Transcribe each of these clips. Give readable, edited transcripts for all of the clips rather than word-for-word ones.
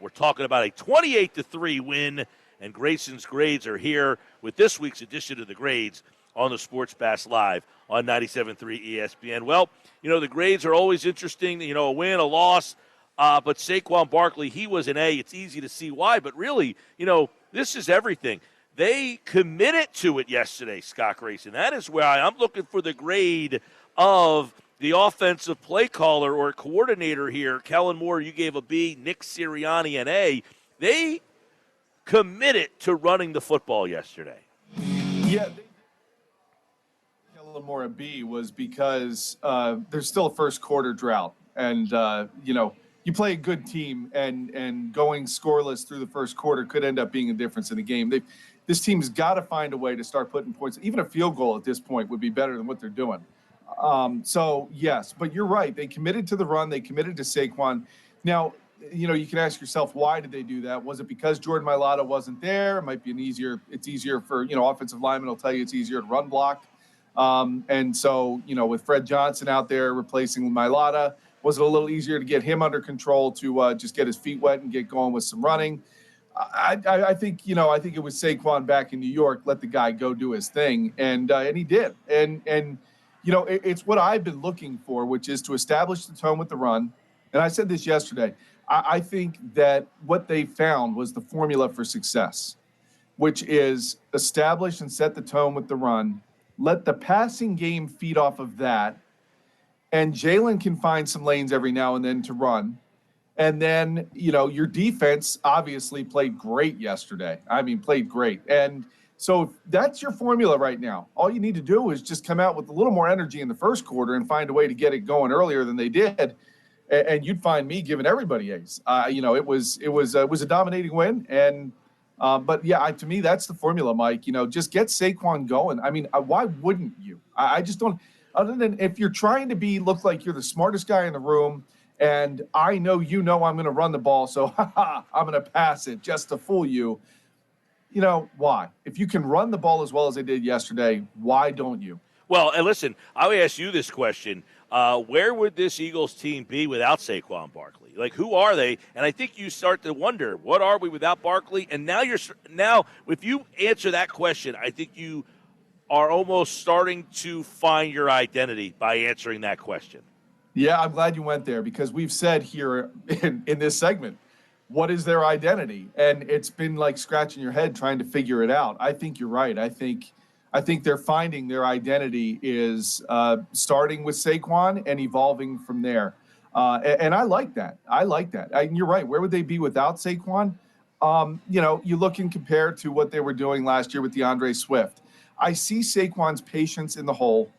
We're talking about a 28-3 win, and Grayson's grades are here with this week's edition of the grades on the Sports Bash Live on 97.3 ESPN. Well, the grades are always interesting, a win, a loss, but Saquon Barkley, he was an A. It's easy to see why, but really, this is everything. They committed to it yesterday, Scott Grayson. That is why I'm looking for the grade of the offensive play caller or coordinator here. Kellen Moore, you gave a B. Nick Sirianni an A. They committed to running the football yesterday. Yeah, Kellen Moore a B was because there's still a first quarter drought. And, you play a good team, and going scoreless through the first quarter could end up being a difference in the game. This team's got to find a way to start putting points. Even a field goal at this point would be better than what they're doing. So, yes, but you're right. They committed to the run. They committed to Saquon. Now, you can ask yourself, why did they do that? Was it because Jordan Mailata wasn't there? It might be it's easier for, offensive linemen will tell you it's easier to run block. And so, with Fred Johnson out there replacing Mailata, was it a little easier to get him under control to just get his feet wet and get going with some running? I think it was Saquon back in New York, let the guy go do his thing, and he did. And it's what I've been looking for, which is to establish the tone with the run. And I said this yesterday. I think that what they found was the formula for success, which is establish and set the tone with the run, let the passing game feed off of that, and Jalen can find some lanes every now and then to run. And then, your defense obviously played great yesterday. Played great. And so that's your formula right now. All you need to do is just come out with a little more energy in the first quarter and find a way to get it going earlier than they did. And you'd find me giving everybody A's. It was a dominating win. And but yeah, to me, that's the formula, Mike. Just get Saquon going. Why wouldn't you? I just don't. Other than if you're trying to look like you're the smartest guy in the room, and I know I'm going to run the ball, so I'm going to pass it just to fool you. Why? If you can run the ball as well as they did yesterday, why don't you? Well, and listen, I'll ask you this question. Where would this Eagles team be without Saquon Barkley? Like, who are they? And I think you start to wonder, what are we without Barkley? And now if you answer that question, I think you are almost starting to find your identity by answering that question. Yeah, I'm glad you went there, because we've said here in this segment, what is their identity? And it's been like scratching your head trying to figure it out. I think you're right. I think they're finding their identity is starting with Saquon and evolving from there. And I like that. And you're right. Where would they be without Saquon? You look and compare to what they were doing last year with DeAndre Swift. I see Saquon's patience in the hole.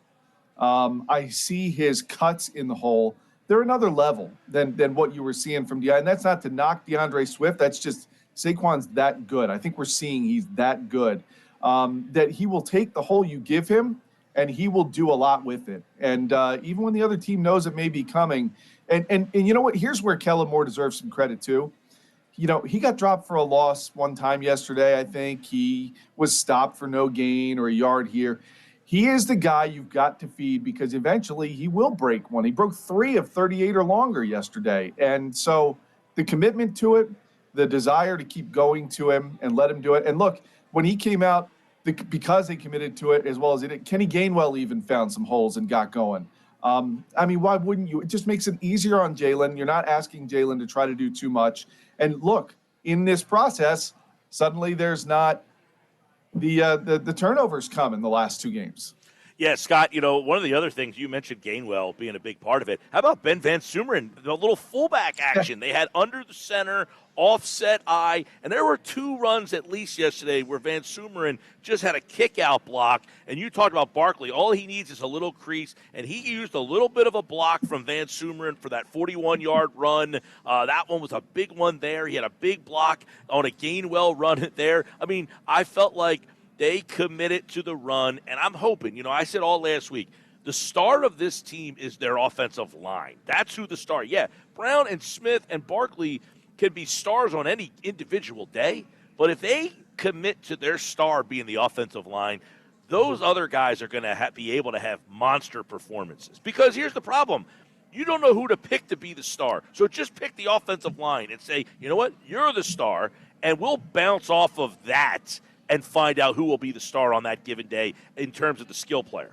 I see his cuts in the hole. They're another level than what you were seeing from DeAndre. And that's not to knock DeAndre Swift. That's just Saquon's that good. I think we're seeing he's that good. That he will take the hole you give him, and he will do a lot with it. And even when the other team knows it may be coming. And you know what? Here's where Kellen Moore deserves some credit, too. He got dropped for a loss one time yesterday, I think. He was stopped for no gain or a yard here. He is the guy you've got to feed, because eventually he will break one. He broke 3 of 38 or longer yesterday. And so the commitment to it, the desire to keep going to him and let him do it. And look, when he came out, because they committed to it as well as they did, Kenny Gainwell even found some holes and got going. Why wouldn't you? It just makes it easier on Jalen. You're not asking Jalen to try to do too much. And look, in this process, suddenly there's not the turnovers come in the last 2 games. Yeah, Scott, one of the other things, you mentioned Gainwell being a big part of it. How about Ben Van Sumeren, the little fullback action they had under the center, offset eye, and there were 2 runs at least yesterday where Van Sumeren just had a kick-out block, and you talked about Barkley. All he needs is a little crease, and he used a little bit of a block from Van Sumeren for that 41-yard run. That one was a big one there. He had a big block on a Gainwell run there. I felt like they committed to the run, and I'm hoping, I said all last week, the star of this team is their offensive line. That's who the star. Yeah, Brown and Smith and Barkley can be stars on any individual day, but if they commit to their star being the offensive line, those other guys are going to be able to have monster performances. Because here's the problem. you don't know who to pick to be the star. So just pick the offensive line and say, you know what, you're the star, and we'll bounce off of that and find out who will be the star on that given day in terms of the skill player.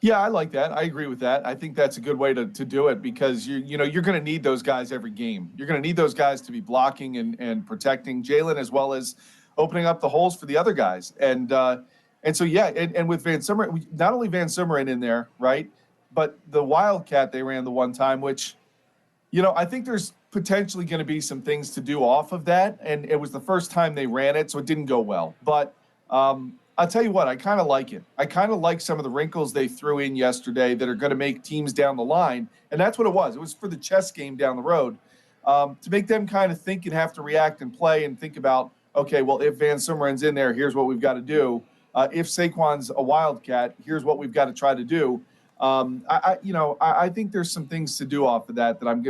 Yeah, I like that. I agree with that. I think that's a good way to do it because you're going to need those guys every game. You're going to need those guys to be blocking and protecting Jalen as well as opening up the holes for the other guys. And so yeah, and with Van Sumeren, not only Van Sumeren in there, right, but the Wildcat they ran the one time, which I think there's potentially going to be some things to do off of that. And it was the first time they ran it, so it didn't go well. But I'll tell you what, I kind of like it. I kind of like some of the wrinkles they threw in yesterday that are going to make teams down the line. And that's what it was. It was for the chess game down the road to make them kind of think and have to react and play and think about, okay, well, if Van Sumeren's in there, here's what we've got to do. If Saquon's a Wildcat, here's what we've got to try to do. I think there's some things to do off of that I'm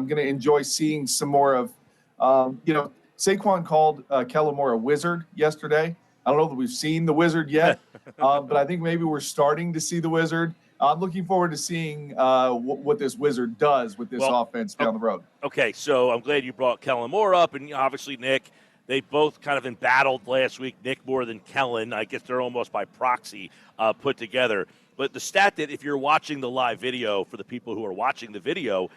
gonna enjoy seeing some more of. Saquon called Kellen Moore a wizard yesterday. I don't know that we've seen the wizard yet, but I think maybe we're starting to see the wizard. I'm looking forward to seeing what this wizard does with this offense down the road. Okay, so I'm glad you brought Kellen Moore up, and obviously Nick. They both kind of embattled last week, Nick more than Kellen. I guess they're almost by proxy put together. But the stat that if you're watching the live video, for the people who are watching the video,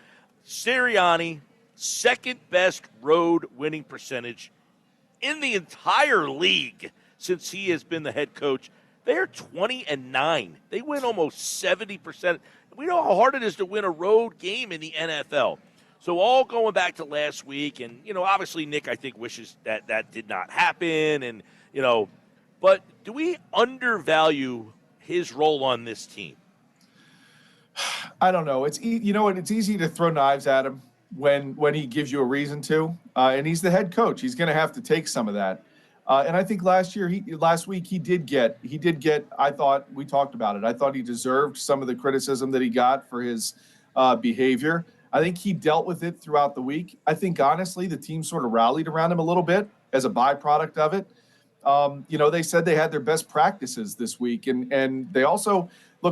Sirianni, second best road winning percentage in the entire league since he has been the head coach. They're 20-9. They win almost 70%. We know how hard it is to win a road game in the NFL. So all going back to last week, and, obviously Nick, I think, wishes that did not happen. And, but do we undervalue his role on this team? I don't know. It's easy to throw knives at him when he gives you a reason to, and he's the head coach. He's going to have to take some of that. And I think last week he did get. I thought we talked about it. I thought he deserved some of the criticism that he got for his behavior. I think he dealt with it throughout the week. I think honestly the team sort of rallied around him a little bit as a byproduct of it. They said they had their best practices this week, and they also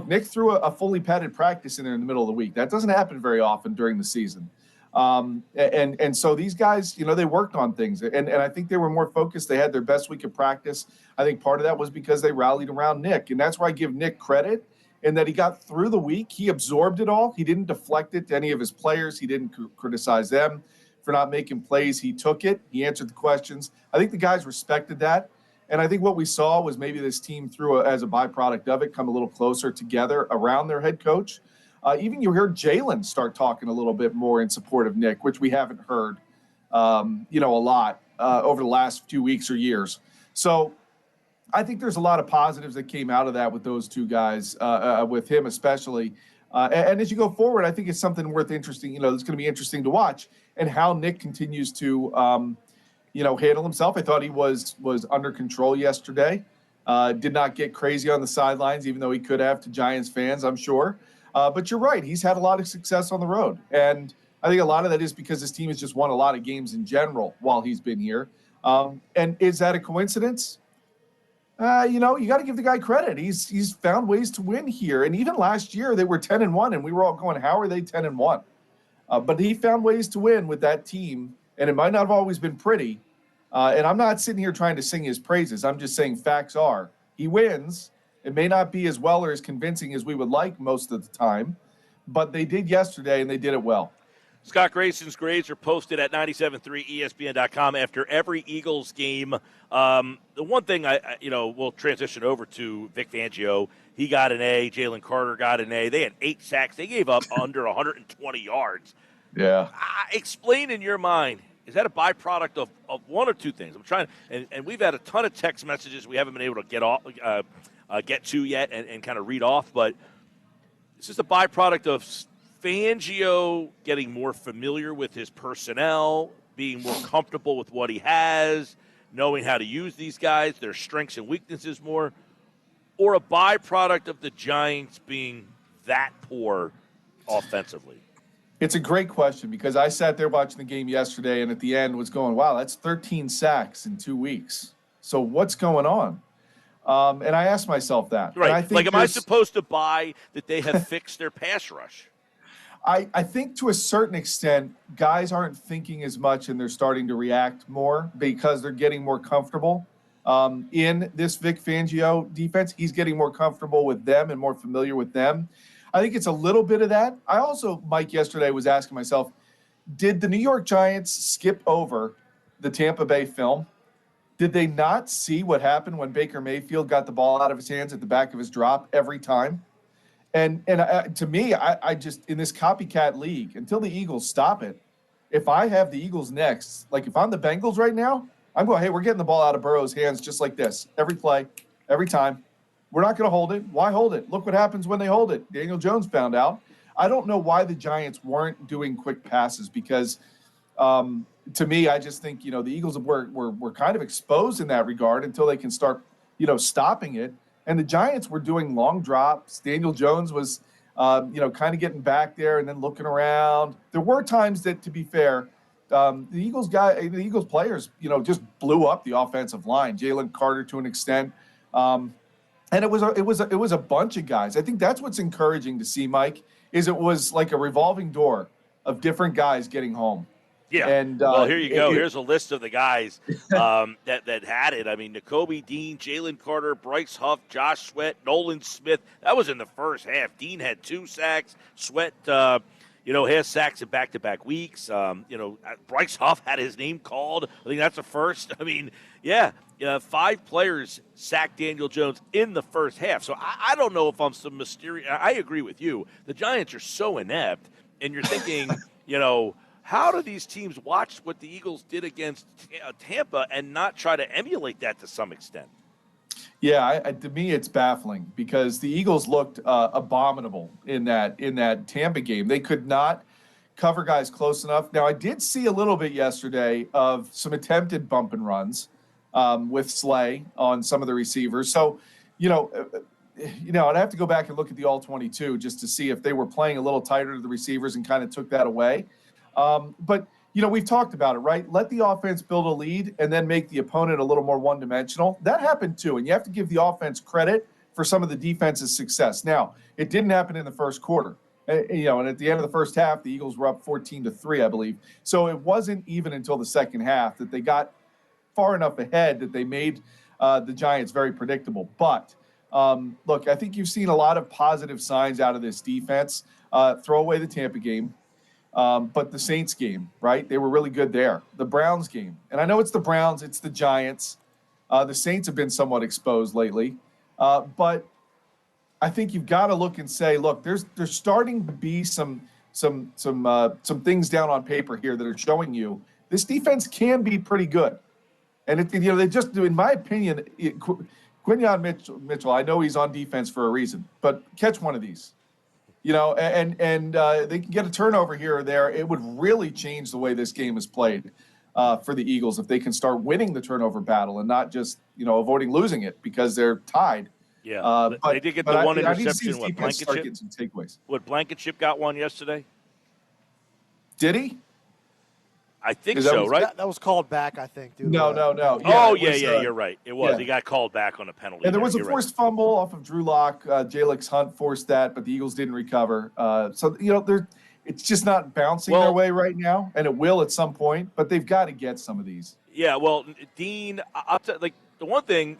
Nick threw a fully padded practice in there in the middle of the week. That doesn't happen very often during the season. And so these guys, they worked on things, and I think they were more focused. They had their best week of practice. I think part of that was because they rallied around Nick, and that's where I give Nick credit in that he got through the week. He absorbed it all. He didn't deflect it to any of his players. He didn't criticize them for not making plays. He took it. He answered the questions. I think the guys respected that. And I think what we saw was maybe this team, as a byproduct of it, come a little closer together around their head coach. Even you heard Jalen start talking a little bit more in support of Nick, which we haven't heard, a lot over the last few weeks or years. So I think there's a lot of positives that came out of that with those two guys, with him especially. And as you go forward, I think it's something worth interesting. It's going to be interesting to watch and how Nick continues to, handle himself. I thought he was under control yesterday. Did not get crazy on the sidelines, even though he could have to Giants fans, I'm sure. But you're right. He's had a lot of success on the road. And I think a lot of that is because his team has just won a lot of games in general while he's been here. And is that a coincidence? You got to give the guy credit. He's found ways to win here. And even last year, they were 10-1, and we were all going, how are they 10-1? But he found ways to win with that team, and it might not have always been pretty. And I'm not sitting here trying to sing his praises. I'm just saying facts are. He wins. It may not be as well or as convincing as we would like most of the time, but they did yesterday, and they did it well. Scott Grayson's grades are posted at 97.3ESPN.com after every Eagles game. The one thing we'll transition over to Vic Fangio. He got an A. Jalen Carter got an A. They had 8 sacks. They gave up under 120 yards. Yeah. Explain in your mind, is that a byproduct of one or two things? I'm trying, and we've had a ton of text messages we haven't been able to get to yet and kind of read off, but is this a byproduct of Fangio getting more familiar with his personnel, being more comfortable with what he has, knowing how to use these guys, their strengths and weaknesses more, or a byproduct of the Giants being that poor offensively? It's a great question because I sat there watching the game yesterday and at the end was going, wow, that's 13 sacks in 2 weeks. So what's going on? And I asked myself that. Right. And I think am I supposed to buy that they have fixed their pass rush? I think to a certain extent, guys aren't thinking as much and they're starting to react more because they're getting more comfortable in this Vic Fangio defense. He's getting more comfortable with them and more familiar with them. I think it's a little bit of that. I also, Mike, yesterday was asking myself, did the New York Giants skip over the Tampa Bay film? Did they not see what happened when Baker Mayfield got the ball out of his hands at the back of his drop every time? And to me, I just, in this copycat league, until the Eagles stop it, if I have the Eagles next, like if I'm the Bengals right now, I'm going, hey, we're getting the ball out of Burrow's hands just like this. Every play, every time. We're not going to hold it. Why hold it? Look what happens when they hold it. Daniel Jones found out. I don't know why the Giants weren't doing quick passes because to me, I just think, the Eagles were kind of exposed in that regard until they can start, stopping it. And the Giants were doing long drops. Daniel Jones was, kind of getting back there and then looking around. There were times that, to be fair, the Eagles players, just blew up the offensive line. Jalen Carter to an extent, and it was a bunch of guys. I think that's what's encouraging to see, Mike, is it was like a revolving door of different guys getting home. Yeah. And well, here you go. Here's a list of the guys that had it. I mean, Nakobe Dean, Jalen Carter, Bryce Huff, Josh Sweat, Nolan Smith. That was in the first half. Dean had 2 sacks. Sweat, has sacks in back-to-back weeks. Bryce Huff had his name called. I think that's a first. I mean, 5 players sacked Daniel Jones in the first half. So I don't know if I'm some mysterious. I agree with you. The Giants are so inept, and you're thinking, how do these teams watch what the Eagles did against Tampa and not try to emulate that to some extent? Yeah, to me it's baffling because the Eagles looked abominable in that Tampa game. They could not cover guys close enough. Now, I did see a little bit yesterday of some attempted bump and runs with Slay on some of the receivers. So, I'd have to go back and look at the all-22 just to see if they were playing a little tighter to the receivers and kind of took that away. But we've talked about it, right? Let the offense build a lead and then make the opponent a little more one-dimensional. That happened too, and you have to give the offense credit for some of the defense's success. Now, it didn't happen in the first quarter. And at the end of the first half, the Eagles were up 14-3, I believe. So it wasn't even until the second half that they got far enough ahead that they made the Giants very predictable. But, look, I think you've seen a lot of positive signs out of this defense. Throw away the Tampa game. But the Saints game, right? They were really good there. The Browns game. And I know it's the Browns, it's the Giants. The Saints have been somewhat exposed lately. But I think you've got to look and say, look, there's starting to be some things down on paper here that are showing you this defense can be pretty good. And they just do, in my opinion, Quinyon Mitchell, I know he's on defense for a reason, but catch one of these. And they can get a turnover here or there. It would really change the way this game is played for the Eagles if they can start winning the turnover battle and not just, avoiding losing it because they're tied. Yeah, they did get the one interception. Blankenship got one yesterday? Did he? I think so, right? That was called back, I think. No. Yeah, you're right. It was. Yeah. He got called back on a penalty. And there was a forced fumble off of Drew Lock. Jalix Hunt forced that, but the Eagles didn't recover. It's just not bouncing their way right now, and it will at some point, but they've got to get some of these. Yeah, well, Dean, the one thing,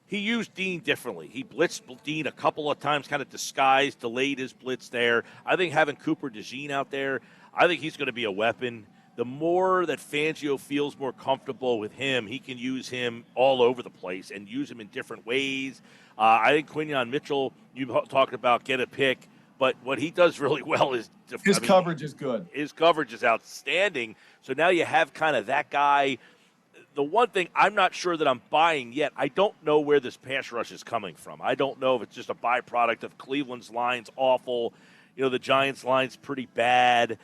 he used Dean differently. He blitzed Dean a couple of times, kind of disguised, delayed his blitz there. I think having Cooper DeJean out there, I think he's going to be a weapon. The more that Fangio feels more comfortable with him, he can use him all over the place and use him in different ways. I think Quinyon Mitchell, you talked about get a pick, but what he does really well is his coverage is good. His coverage is outstanding. So now you have kind of that guy. The one thing I'm not sure that I'm buying yet, I don't know where this pass rush is coming from. I don't know if it's just a byproduct of Cleveland's line's awful. The Giants' line's pretty bad.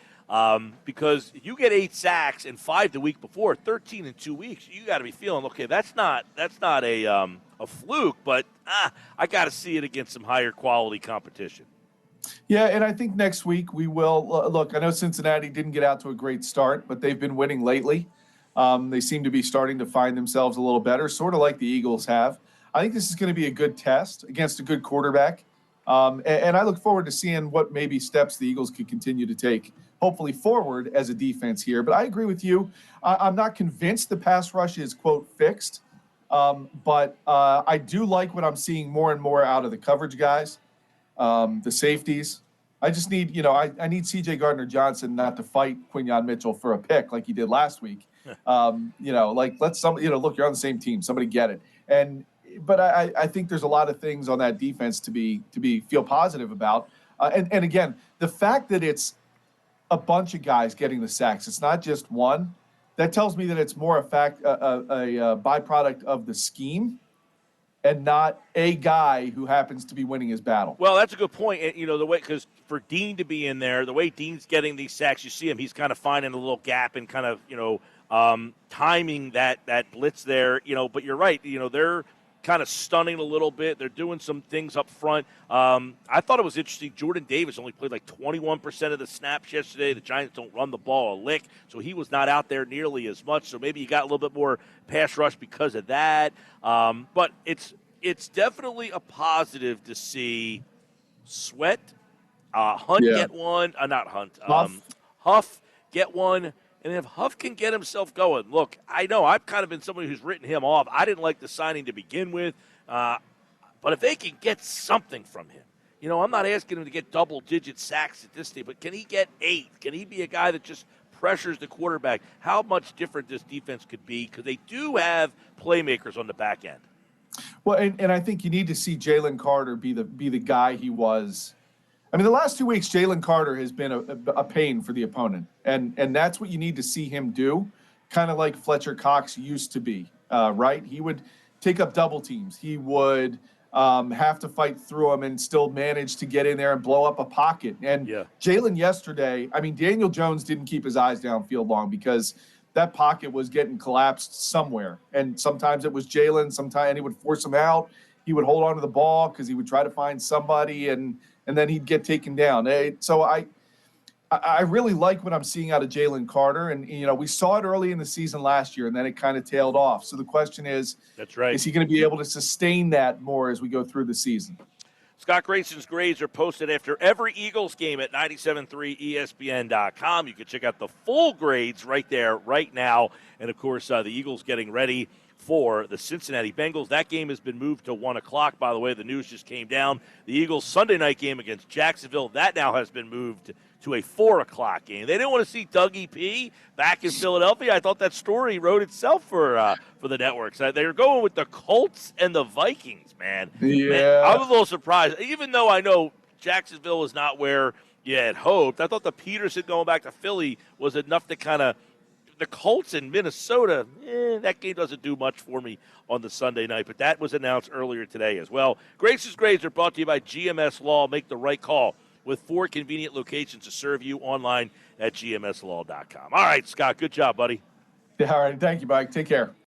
Because you get 8 sacks and 5 the week before, 13 in 2 weeks, you got to be feeling, okay, that's not a fluke, but I got to see it against some higher quality competition. Yeah, and I think next week we will look. I know Cincinnati didn't get out to a great start, but they've been winning lately. They seem to be starting to find themselves a little better, sort of like the Eagles have. I think this is going to be a good test against a good quarterback. And I look forward to seeing what maybe steps the Eagles could continue to take, hopefully forward as a defense here. But I agree with you. I'm not convinced the pass rush is, quote, fixed. But I do like what I'm seeing more and more out of the coverage guys, the safeties. I just need, I need C.J. Gardner-Johnson not to fight Quinyon Mitchell for a pick like he did last week. Let somebody, look, you're on the same team. Somebody get it. But I think there's a lot of things on that defense to feel positive about. And again, the fact that it's a bunch of guys getting the sacks, it's not just one. That tells me that it's more a byproduct of the scheme and not a guy who happens to be winning his battle. Well, that's a good point. And, the way, because for Dean to be in there, the way Dean's getting these sacks, you see him, he's kind of finding a little gap and kind of, timing that blitz there, but you're right. They're kind of stunning a little bit. They're doing some things up front. I thought it was interesting. Jordan Davis only played like 21% of the snaps yesterday. The Giants don't run the ball a lick, so he was not out there nearly as much. So maybe you got a little bit more pass rush because of that. But it's definitely a positive to see Sweat, Hunt get one. Not Hunt. Huff get one. And if Huff can get himself going, look, I know I've kind of been somebody who's written him off. I didn't like the signing to begin with. But if they can get something from him, I'm not asking him to get double-digit sacks at this stage, but can he get 8? Can he be a guy that just pressures the quarterback? How much different this defense could be, because they do have playmakers on the back end. Well, and I think you need to see Jalen Carter be the guy he was. I mean, the last 2 weeks, Jalen Carter has been a pain for the opponent, and that's what you need to see him do, kind of like Fletcher Cox used to be, right? He would take up double teams. He would have to fight through them and still manage to get in there and blow up a pocket. And Jalen yesterday, I mean, Daniel Jones didn't keep his eyes downfield long because that pocket was getting collapsed somewhere. And sometimes it was Jalen, sometimes he would force him out. He would hold on to the ball because he would try to find somebody, and then he'd get taken down. So I really like what I'm seeing out of Jalen Carter. And, we saw it early in the season last year, and then it kind of tailed off. So the question is, that's right, is he going to be able to sustain that more as we go through the season? Scott Grayson's grades are posted after every Eagles game at 97.3ESPN.com. You can check out the full grades right there, right now. And, of course, the Eagles getting ready for the Cincinnati Bengals. That game has been moved to 1 o'clock, by the way. The news just came down. The Eagles' Sunday night game against Jacksonville, that now has been moved to a 4 o'clock game. They didn't want to see Dougie P back in Philadelphia. I thought that story wrote itself for the networks. They were going with the Colts and the Vikings, man. Yeah. Man, I was a little surprised. Even though I know Jacksonville is not where you had hoped, I thought the Peterson going back to Philly was enough to kind of – the Colts in Minnesota, that game doesn't do much for me on the Sunday night, but that was announced earlier today as well. Grace's grades are brought to you by GMS Law. Make the right call with 4 convenient locations to serve you online at gmslaw.com. All right, Scott, good job, buddy. All right, thank you, Mike. Take care.